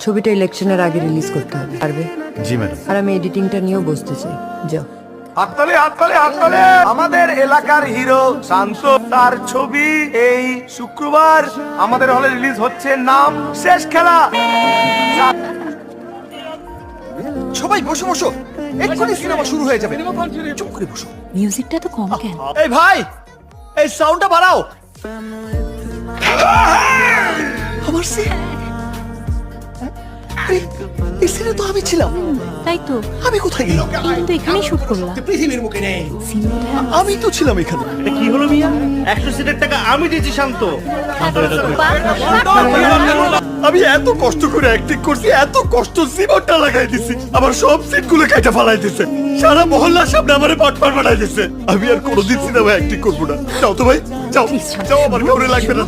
ছবিটা ইলেকশনের আগে রিলিজ করতে হবে, পারবে? জি ম্যাডাম। আর আমি এডিটিংটা নিয়েও বসতে চাই। যাও। হাততালি হাততালি হাততালি। আমাদের এলাকার হিরো শান্ত, তার ছবি এই শুক্রবার আমাদের হলে রিলিজ হচ্ছে, নাম শেষ খেলা। সবাই বসো বসো, এক্ষুনি সিনেমা শুরু হয়ে যাবে, চুপ করে বসো। মিউজিকটা তো কম কেন? এই ভাই, এই সাউন্ডটা বাড়াও। আমার সিন, এই সিনে তো আমি ছিলাম। তাই তো, আমি কোথায় গেলাম? কিন্তু এখানেই শুট করলাম। পৃথিবীর মুখে নেই, সিন বোধহয় আমি তো ছিলাম এখানে। এটা কি হলো মিয়া? 100 সিটের টাকা আমি দিয়েছি শান্ত। আমি এত কষ্ট করে অ্যাক্টিং করছি, এত কষ্ট জীবনটা লাগাই দিছি, আমার সব সিট গুলো কেটে ফালাই দিছে, সারা মহল্লার সামনে আমারে পাটপাট বানাই দিছে। আমি আর কোনোদিন সিনেমা অ্যাক্টিং করবো না। যাও তো ভাই, যাও যাও, আমার কাউরে লাগবে না।